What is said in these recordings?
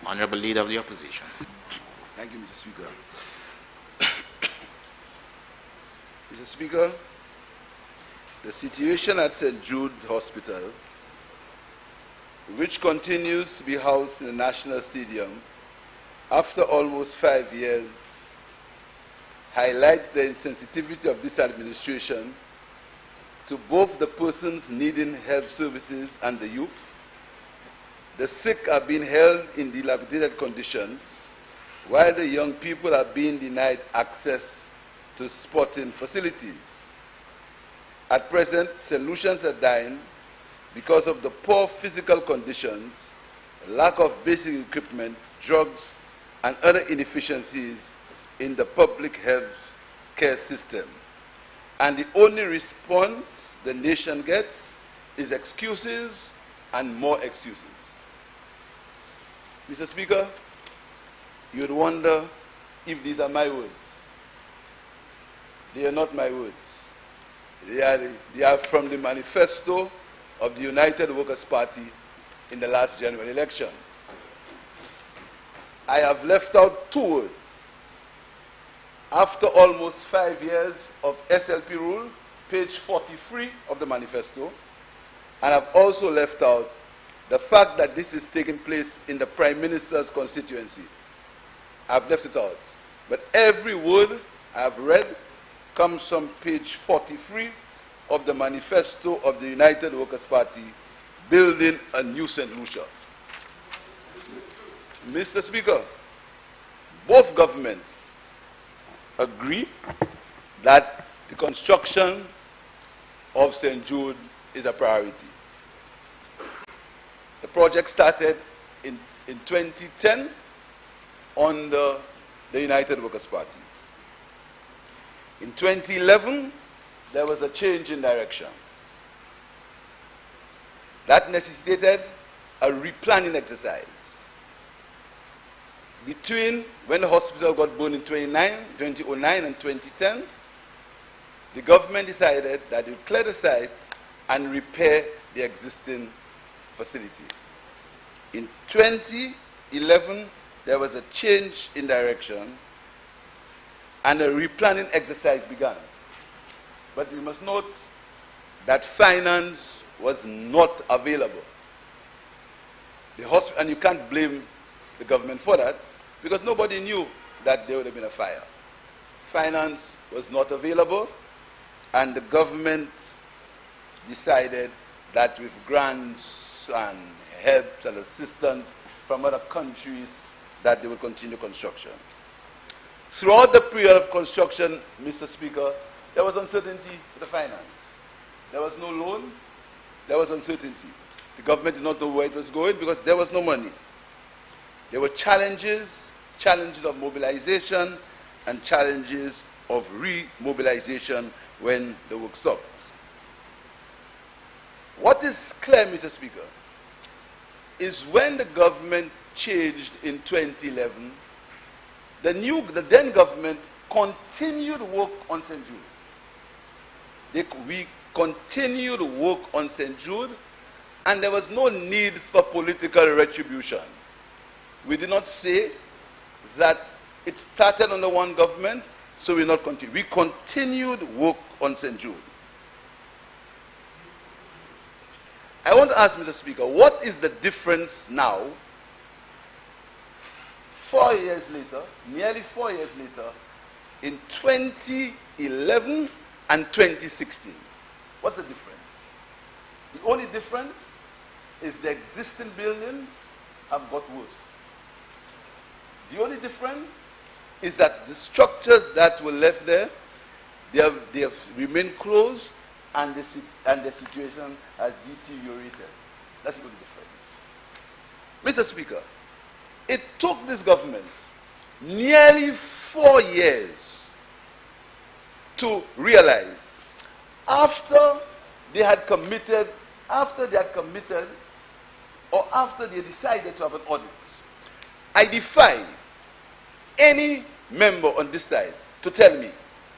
Honorable Leader of the Opposition. Thank you, Mr. Speaker. Mr. Speaker, the situation at St.Jude Hospital, which continues to be housed in the National Stadium after almost 5 years, highlights the insensitivity of this administration to both the persons needing health services and the youth. The sick are being held in dilapidated conditions, while the young people are being denied access to sporting facilities. At present, St. Lucians are dying because of the poor physical conditions, lack of basic equipment, drugs, and other inefficiencies in the public health care system. And the only response the nation gets is excuses and more excuses. Mr. Speaker, you'd wonder if these are my words. They are not my words. They are from the manifesto of the United Workers' Party in the last general elections. I have left out 2 words. After almost 5 years of SLP rule, page 43 of the manifesto, and I've also left out the fact that this is taking place in the Prime Minister's constituency. I've left it out. But every word I've read comes from page 43 of the manifesto of the United Workers' Party, building a new St. Lucia. Mr. Speaker, both governments agree that the construction of St. Jude is a priority. The project started in 2010 under the United Workers' Party. In 2011, there was a change in direction. That necessitated a replanning exercise. Between when the hospital got burned in 2009 and 2010, the government decided that it would clear the site and repair the existing facility. In 2011, there was a change in direction and a replanning exercise began. But we must note that finance was not available. The hospital, and you can't blame the government for that, because nobody knew that there would have been a fire. Finance was not available, and the government decided that with grants and help and assistance from other countries that they would continue construction. Throughout the period of construction, Mr. Speaker, there was uncertainty with the finance. There was no loan, there was uncertainty. The government did not know where it was going because there was no money. There were challenges of mobilization and challenges of remobilization when the work stopped. What is clear, Mr. Speaker, is when the government changed in 2011, the then government continued work on St. Jude. We continued work on St. Jude, and there was no need for political retribution. We did not say that it started under one government, so we will not continue. We continued work on St. Jude. I want to ask, Mr. Speaker, what is the difference now, 4 years later, nearly 4 years later, in 2011 and 2016? What's the difference? The only difference is the existing buildings have got worse. The only difference is that the structures that were left there, they have remained closed, and the situation has deteriorated. That's the only difference. Mr. Speaker, it took this government nearly 4 years to realize, after they had committed, or after they decided to have an audit. I defy any member on this side to tell me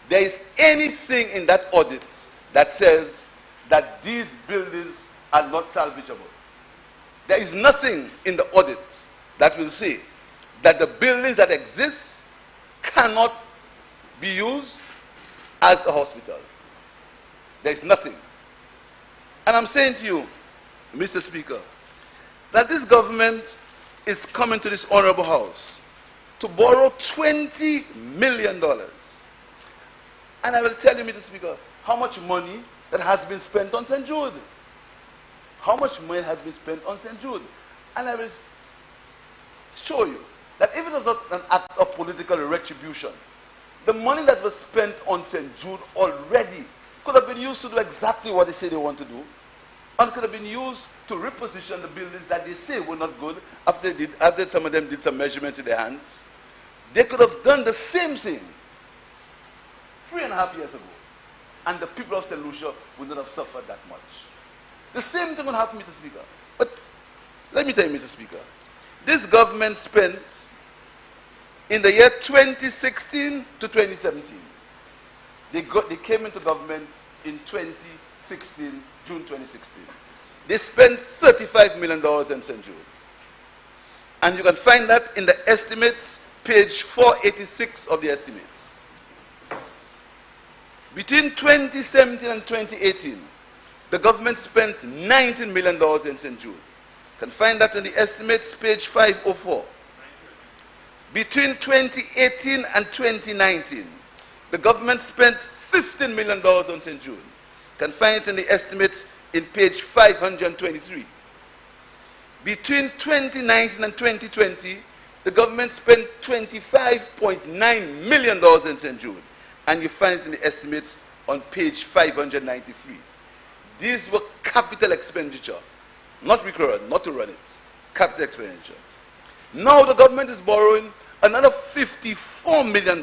there is anything in that audit that says that these buildings are not salvageable. There is nothing in the audit that will say that the buildings that exist cannot be used as a hospital. There is nothing. And I'm saying to you, Mr. Speaker, that this government is coming to this honorable house to borrow $20 million. And I will tell you, Mr. Speaker, how much money that has been spent on St. Jude. How much money has been spent on St. Jude. And I will show you that if it was not an act of political retribution, the money that was spent on St. Jude already could have been used to do exactly what they say they want to do, and could have been used to reposition the buildings that they say were not good after some of them did some measurements in their hands. They could have done the same thing 3.5 years ago, and the people of St. Lucia would not have suffered that much. The same thing would happen, Mr. Speaker. But let me tell you, Mr. Speaker, this government spent in the year 2016 to 2017. They came into government in 2016, June 2016. They spent $35 million in St. Jude. And you can find that in the estimates, page 486 of the estimates. Between 2017 and 2018, the government spent $19 million in St. Jude. You can find that in the estimates, page 504. Between 2018 and 2019, the government spent $15 million on St. Jude. You can find it in the estimates in page 523. Between 2019 and 2020, the government spent $25.9 million in St. Jude. And you find it in the estimates on page 593. These were capital expenditure, not recurrent, not to run it. Capital expenditure. Now the government is borrowing another $54 million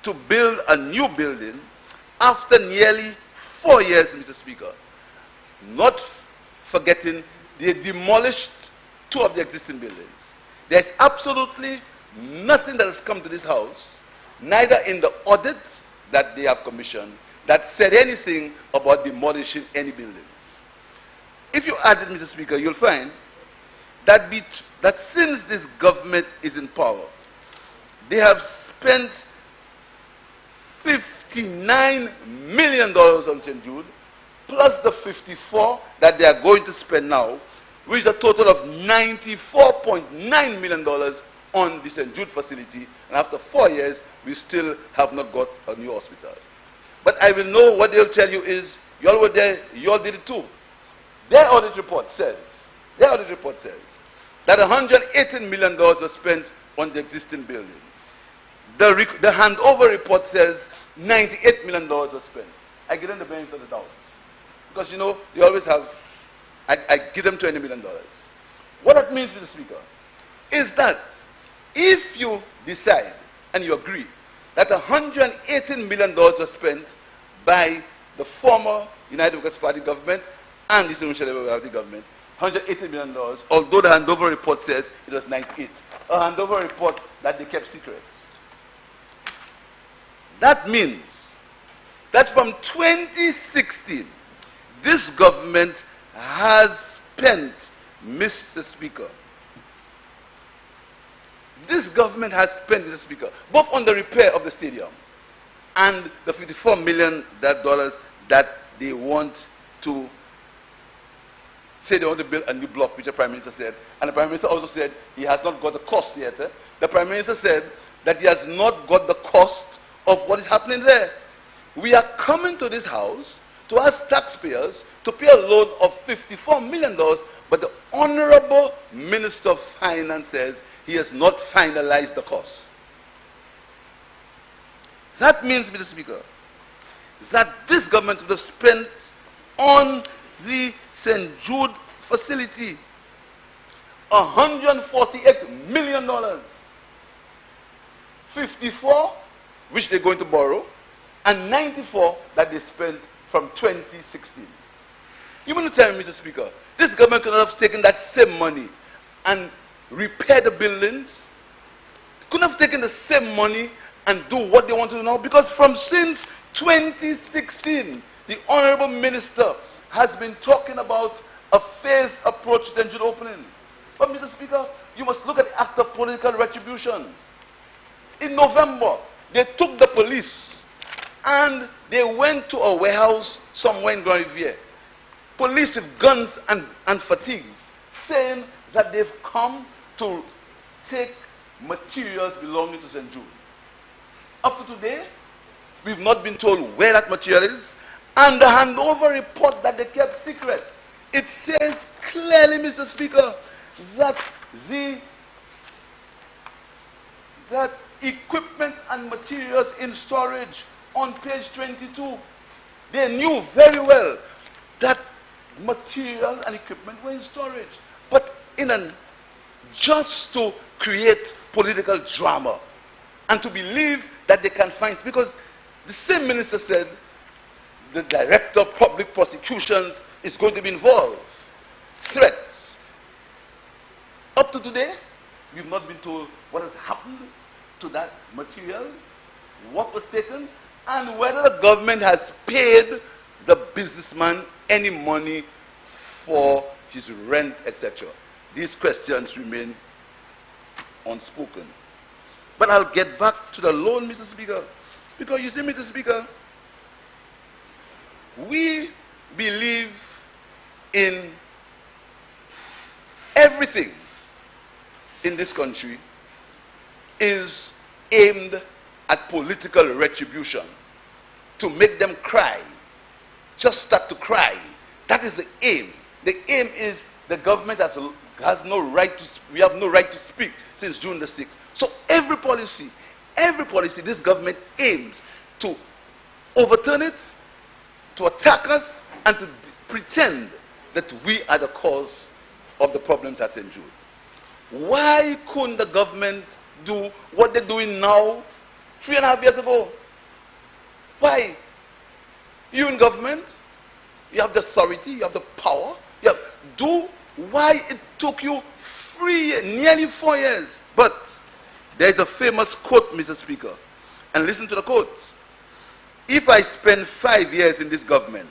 to build a new building after nearly 4 years, Mr. Speaker. Not forgetting they demolished 2 of the existing buildings. There's absolutely nothing that has come to this house, neither in the audit that they have commissioned, that said anything about demolishing any buildings. If you add it, Mr. Speaker, you'll find that, that since this government is in power, they have spent $59 million on St. Jude, plus the 54 that they are going to spend now, which is a total of $94.9 million on the St. Jude facility. And after 4 years, we still have not got a new hospital. But I will know what they'll tell you is, you all were there, you all did it too. Their audit report says that $118 million was spent on the existing building. The handover report says $98 million was spent. I give them the benefit of the doubt. Because, you know, they always have, I give them $20 million. What that means, Mr. Speaker, is that if you decide and you agree that $118 million was spent by the former United Democratic Party government and the St. Lucia Party government, $118 million, although the handover report says it was 98. A handover report that they kept secret. That means that from 2016, this government has spent, Mr. Speaker, this government has spent, Mr. Speaker, both on the repair of the stadium and the $54 million that they want to say they want to build a new block, which the Prime Minister said. And the Prime Minister also said he has not got the cost yet. The Prime Minister said that he has not got the cost of what is happening there. We are coming to this house to ask taxpayers to pay a loan of $54 million, but the Honorable Minister of Finance says he has not finalized the cost. That means, Mr. Speaker, that this government would have spent on the St. Jude facility $148 million. 54, which they're going to borrow, and 94 that they spent from 2016. You mean to tell me, Mr. Speaker, this government could not have taken that same money and repaired the buildings? Couldn't have taken the same money and do what they want to do now? Because since 2016, the Honorable Minister has been talking about a phased approach to St. Jude opening. But, Mr. Speaker, you must look at the act of political retribution. In November, they took the police and they went to a warehouse somewhere in Grand Riviere. Police with guns and fatigues, saying that they've come to take materials belonging to St.Jude. Up to today, we've not been told where that material is, and the handover report that they kept secret, it says clearly, Mr. Speaker, that that equipment and materials in storage on page 22, they knew very well that material and equipment were in storage, but just to create political drama and to believe that they can find, because the same minister said the director of public prosecutions is going to be involved. Threats. Up to today, we've not been told what has happened to that material, what was taken, and whether the government has paid the businessman any money for his rent, etc. These questions remain unspoken. But I'll get back to the loan, Mr. Speaker, because you see, Mr. Speaker, we believe in everything in this country is aimed at political retribution, to make them cry, just start to cry. That is the aim. The aim is the government has no right to, we have no right to speak since June the 6th. So every policy this government aims to overturn it, to attack us, and to pretend that we are the cause of the problems at St.Jude. Why couldn't the government do what they're doing now 3.5 years ago? Why? You in government, you have the authority, you have the power, why it took you nearly 4 years. But there is a famous quote, Mr. Speaker, and listen to the quote. If I spend 5 years in this government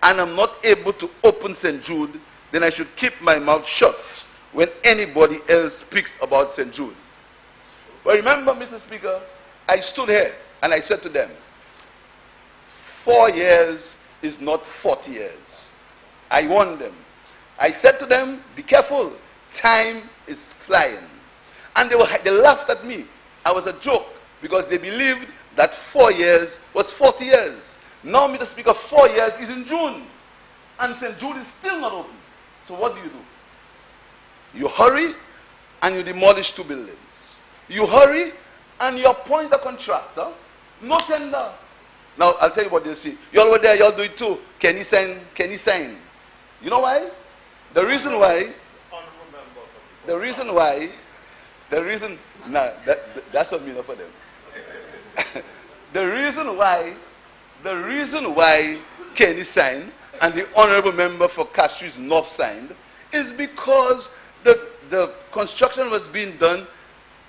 and I'm not able to open St.Jude, then I should keep my mouth shut when anybody else speaks about St.Jude. But remember, Mr. Speaker, I stood here and I said to them, 4 years is not 40 years. I warned them. I said to them, be careful, time is flying. And they laughed at me. I was a joke because they believed that 4 years was 40 years. Now, Mr. Speaker, 4 years is in June, and St.Jude is still not open. So what do? You hurry and you demolish 2 buildings. You hurry and you appoint a contractor, no tender. Now, I'll tell you what they'll see. You all were there, you all do it too. Can he sign? Can he sign? You know why? The reason why, that's what mean for them. The reason why Kenny signed and the honorable member for Castries North signed is because the construction was being done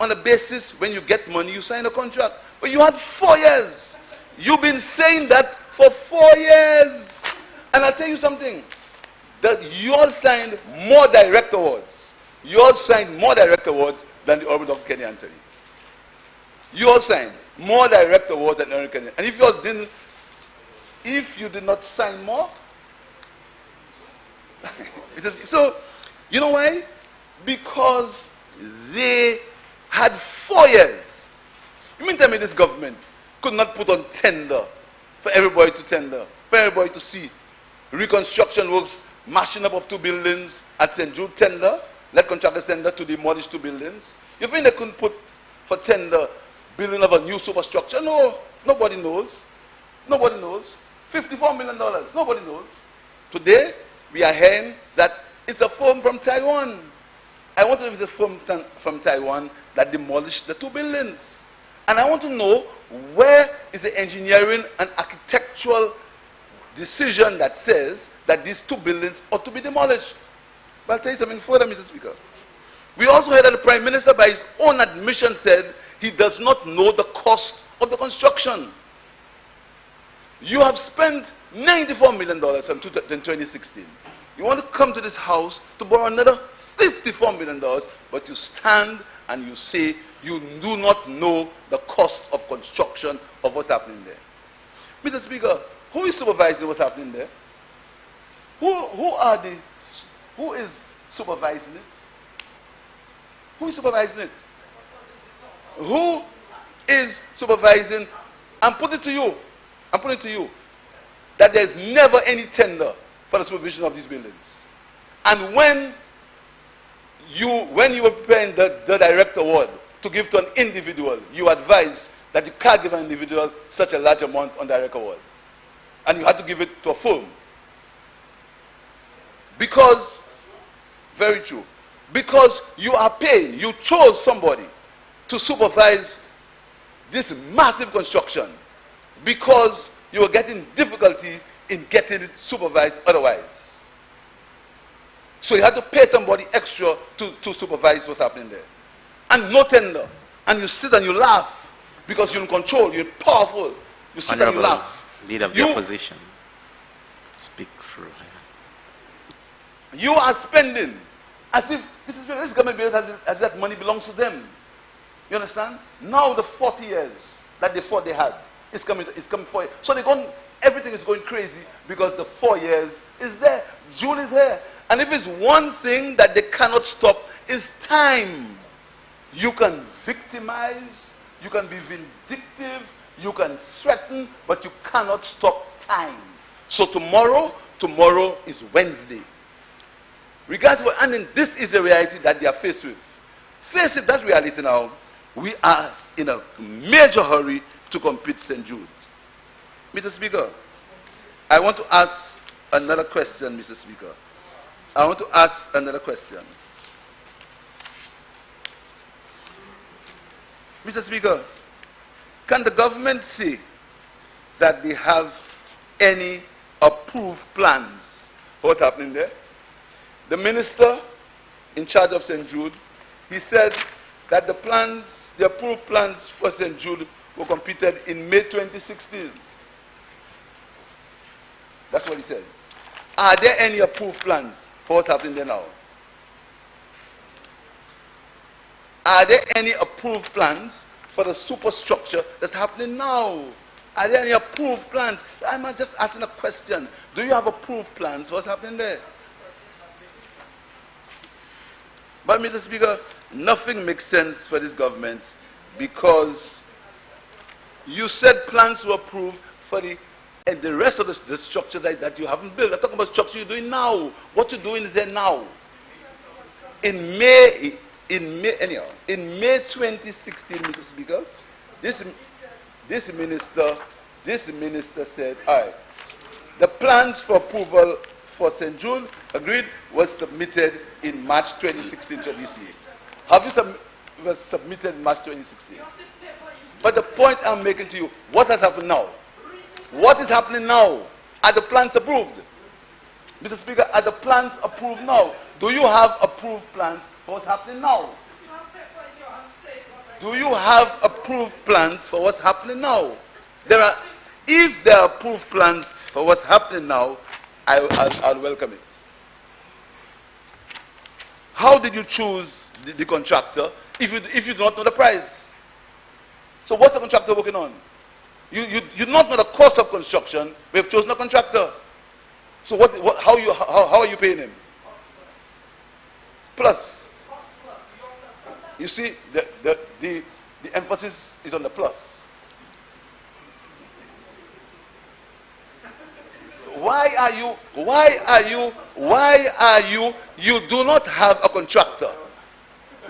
on a basis when you get money, you sign a contract. But you had 4 years. You've been saying that for 4 years. And I'll tell you something, that you all signed more direct awards. You all signed more direct awards than the Honorable Dr. Kenny Anthony. You all signed more direct awards than Honorable Kenny. And if you did not sign more, so, you know why? Because they had 4 years. You mean tell me this government could not put on tender for everybody to tender, for everybody to see reconstruction works, mashing up of 2 buildings at St.Jude, tender, let contractors tender to demolish 2 buildings? You think they couldn't put for tender building of a new superstructure? No, nobody knows. Nobody knows. $54 million, nobody knows. Today, we are hearing that it's a firm from Taiwan. I want to know if it's a firm from Taiwan that demolished the 2 buildings. And I want to know where is the engineering and architectural decision that says that these 2 buildings ought to be demolished. But I'll tell you something further, Mr. Speaker. We also heard that the Prime Minister, by his own admission, said he does not know the cost of the construction. You have spent $94 million in 2016. You want to come to this house to borrow another $54 million, but you stand and you say you do not know the cost of construction of what's happening there. Mr. Speaker, who is supervising what's happening there? Who is supervising it? Who is supervising it? Who is supervising? I'm putting it to you that there's never any tender for the supervision of these buildings. And when you were preparing the direct award to give to an individual, you advised that you can't give an individual such a large amount on direct award. And you had to give it to a firm. Because, very true, because you are paying, you chose somebody to supervise this massive construction because you were getting difficulty in getting it supervised otherwise. So you had to pay somebody extra to supervise what's happening there. And no tender. And you sit and you laugh because you're in control, you're powerful. You sit and you laugh. Leader of the opposition. Speak through. You are spending as if this government as that money belongs to them. You understand? Now the 40 years that they thought they had is coming for you. So everything is going crazy because the 4 years is there. June is here. And if it's one thing that they cannot stop, is time. You can victimize, you can be vindictive, you can threaten, but you cannot stop time. So tomorrow is Wednesday. And this is the reality that they are faced with. Face it, that reality now. We are in a major hurry to compete St. Jude. Mr. Speaker, I want to ask another question, Mr. Speaker. I want to ask another question. Mr. Speaker, can the government say that they have any approved plans for what's happening there? The minister in charge of St. Jude, he said that the approved plans for St. Jude were completed in May 2016. That's what he said. Are there any approved plans for what's happening there now? Are there any approved plans for the superstructure that's happening now? Are there any approved plans? I'm just asking a question. Do you have approved plans for what's happening there? But, Mr. Speaker, nothing makes sense for this government because you said plans were approved for the rest of the structure that you haven't built. I'm talking about structure you're doing now. What you're doing is there now. In May 2016, Mr. Speaker, this minister said, all right, the plans for approval for St. Jude, agreed, was submitted in March 2016 to DCA. Have you was submitted in March 2016? But the point I'm making to you, what has happened now? What is happening now? Are the plans approved? Mr. Speaker, are the plans approved now? Do you have approved plans for what's happening now? Do you have approved plans for what's happening now? If there are approved plans for what's happening now, I'll welcome it. How did you choose the contractor if you do not know the price? So what's the contractor working on? You do not know the cost of construction, we have chosen a contractor. So how are you paying him? Plus. You see, the emphasis is on the plus. You do not have a contractor.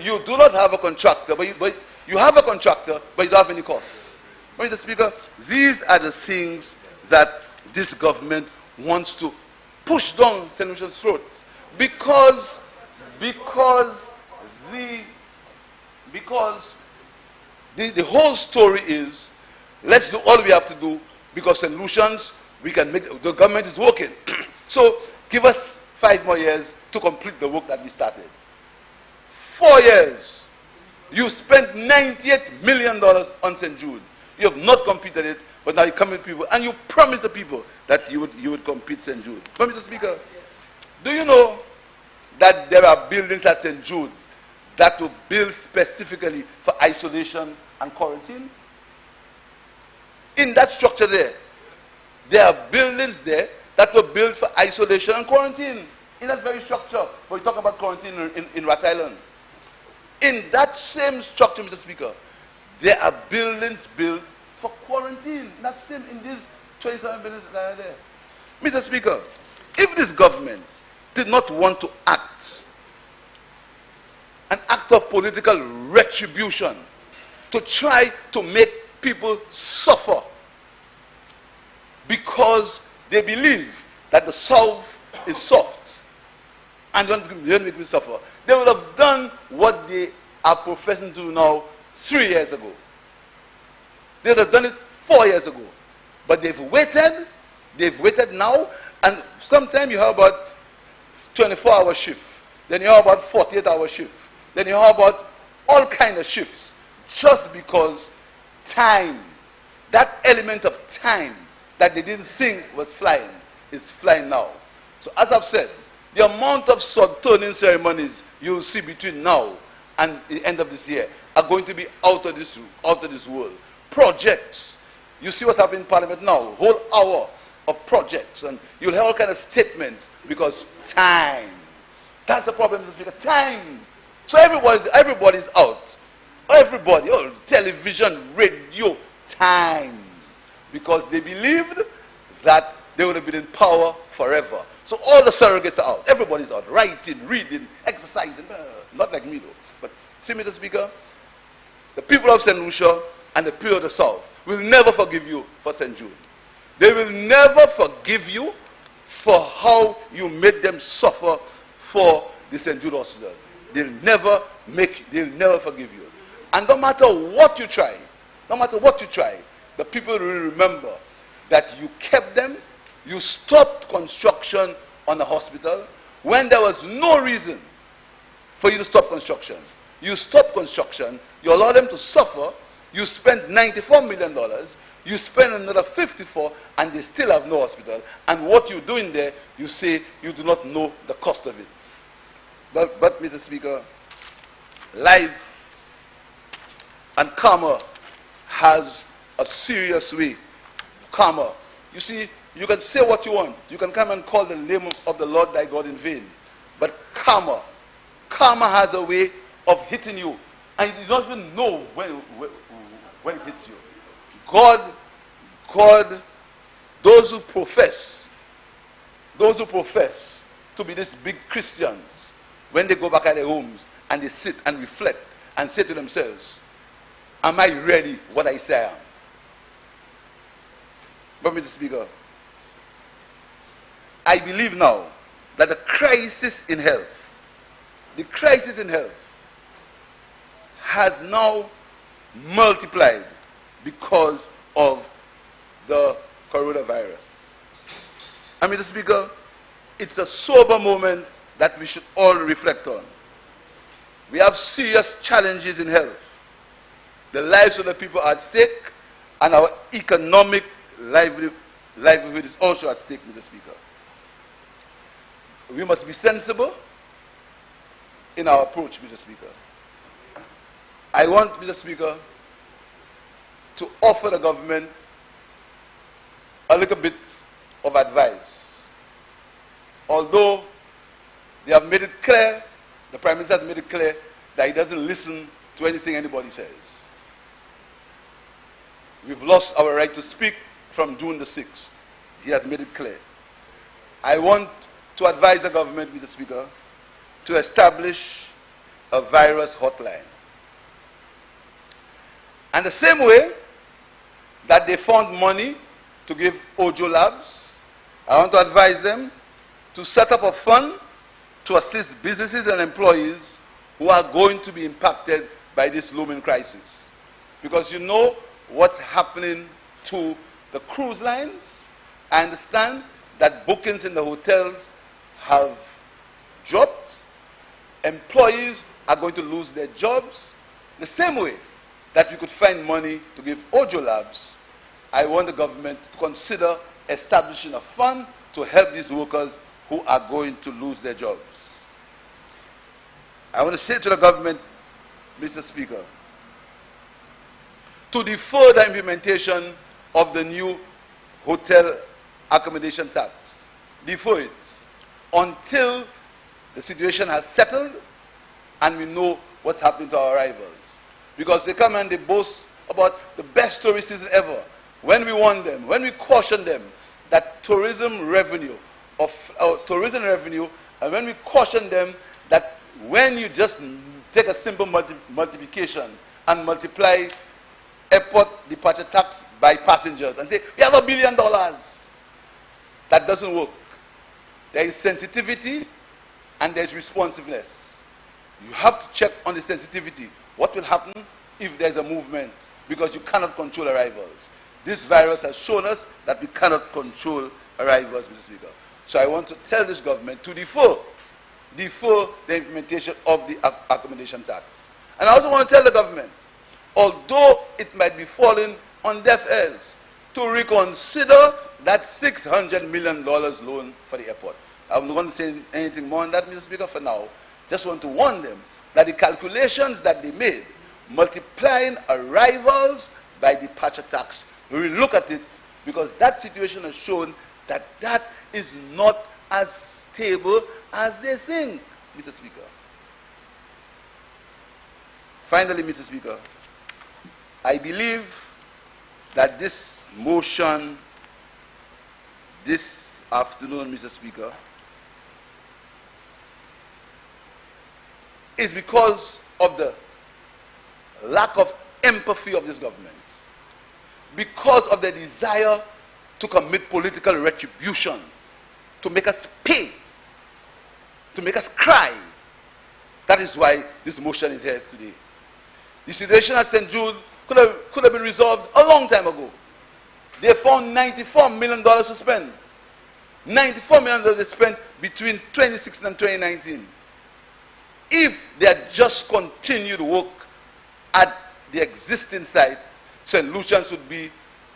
You do not have a contractor, but you have a contractor, but you don't have any costs. Mr. Speaker, these are the things that this government wants to push down St. Lucia's throat. Because the whole story is, let's do all we have to do because St. Lucians, we can make, the government is working. So give us 5 more years to complete the work that we started. 4 years. You spent $98 million on St. Jude. You have not completed it, but now you come with people, and you promised the people that you would complete St. Jude. But Mr. Speaker, do you know that there are buildings at St. Jude that were built specifically for isolation and quarantine? In that structure there are buildings there that were built for isolation and quarantine. In that very structure, when we talk about quarantine in Rat Island. In that same structure, Mr. Speaker, there are buildings built for quarantine. In these 27 buildings that are there. Mr. Speaker, if this government did not want to act, an act of political retribution, to try to make people suffer because they believe that the South is soft and they don't make people suffer, they would have done what they are professing to do now 3 years ago. They would have done it 4 years ago. But they've waited now, and sometimes you have about 24-hour shift, then you have about 48-hour shift, then you have about all kinds of shifts, just because time, that element of time that they didn't think was flying, is flying now. So as I've said, the amount of sword-turning ceremonies you'll see between now and the end of this year are going to be out of this world. Projects. You see what's happening in Parliament now, whole hour of projects, and you'll have all kinds of statements because time. That's the problem, Mr. Speaker, time. So everybody's out. Everybody, television, radio, time. Because they believed that they would have been in power forever. So all the surrogates are out. Everybody's out, writing, reading, exercising. Not like me though. But see, Mr. Speaker, the people of St. Lucia and the people of the South will never forgive you for St. Jude. They will never forgive you for how you made them suffer for the St. Jude Hospital. They'll never forgive you. And no matter what you try, the people will remember that you kept them, you stopped construction on the hospital when there was no reason for you to stop construction. You stopped construction, you allowed them to suffer, you spent $94 million, you spend another 54, and they still have no hospital. And what you're doing there, you say you do not know the cost of it. But Mr. Speaker, life and karma has a serious way. Karma. You see, you can say what you want. You can come and call the name of the Lord thy God in vain. But karma has a way of hitting you. And you don't even know when it hits you. God, those who profess to be these big Christians, when they go back at their homes and they sit and reflect and say to themselves, am I really what I say I am? But Mr. Speaker, I believe now that the crisis in health has now multiplied because of the coronavirus. And Mr. Speaker, it's a sober moment that we should all reflect on. We have serious challenges in health. The lives of the people are at stake, and our economic livelihood is also at stake, Mr. Speaker. We must be sensible in our approach, Mr. Speaker. I want, Mr. Speaker, to offer the government a little bit of advice. Although they have made it clear, the Prime Minister has made it clear that he doesn't listen to anything anybody says. We've lost our right to speak from June the 6th. He has made it clear. I want to advise the government, Mr. Speaker, to establish a virus hotline. And the same way that they found money to give Ojo Labs, I want to advise them to set up a fund to assist businesses and employees who are going to be impacted by this looming crisis. Because you know what's happening to the cruise lines. I understand that bookings in the hotels have dropped. Employees are going to lose their jobs. The same way that we could find money to give Ojo Labs, I want the government to consider establishing a fund to help these workers who are going to lose their jobs. I want to say to the government, Mr. Speaker, to defer the implementation of the new hotel accommodation tax. Defer it until the situation has settled and we know what's happening to our arrivals. Because they come and they boast about the best tourist season ever. When we warn them, when we caution them that tourism revenue, and when we caution them that when you just take a simple multiplication and multiply airport departure tax by passengers and say, we have $1 billion, that doesn't work. There is sensitivity and there is responsiveness. You have to check on the sensitivity. What will happen if there's a movement? Because you cannot control arrivals. This virus has shown us that we cannot control arrivals, Mr. Speaker. So I want to tell this government to defer the implementation of the accommodation tax. And I also want to tell the government, although it might be falling on deaf ears, to reconsider that $600 million loan for the airport. I'm not going to say anything more on that, Mr. Speaker, for now. Just want to warn them that the calculations that they made, multiplying arrivals by departure tax, we will look at it, because that situation has shown that that is not as stable as they think, Mr. Speaker. Finally, Mr. Speaker, I believe that this motion this afternoon, Mr. Speaker, is because of the lack of empathy of this government, because of the desire to commit political retribution, to make us pay, to make us cry. That is why this motion is here today. The situation at St.Jude could have been resolved a long time ago. They found $94 million to spend. $94 million they spent between 2016 and 2019. If they had just continued work at the existing site, St. Lucian's would be,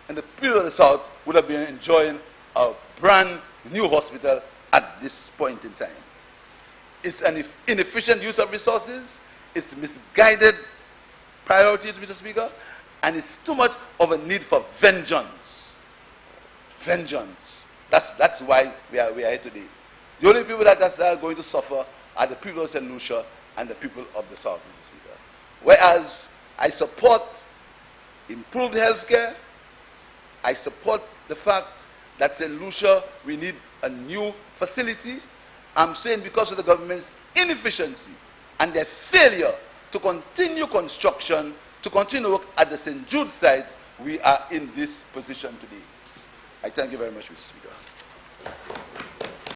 and the people of the South would have been enjoying a brand new hospital at this point in time. It's an inefficient use of resources, it's misguided priorities, Mr. Speaker, and it's too much of a need for vengeance. Vengeance. That's why we are here today. The only people that are going to suffer are the people of St. Lucia and the people of the South, Mr. Speaker. Whereas I support improved health care, I support the fact that St. Lucia, we need a new facility. I'm saying because of the government's inefficiency and their failure to continue construction, to continue work at the St. Jude site, we are in this position today. I thank you very much, Mr. Speaker.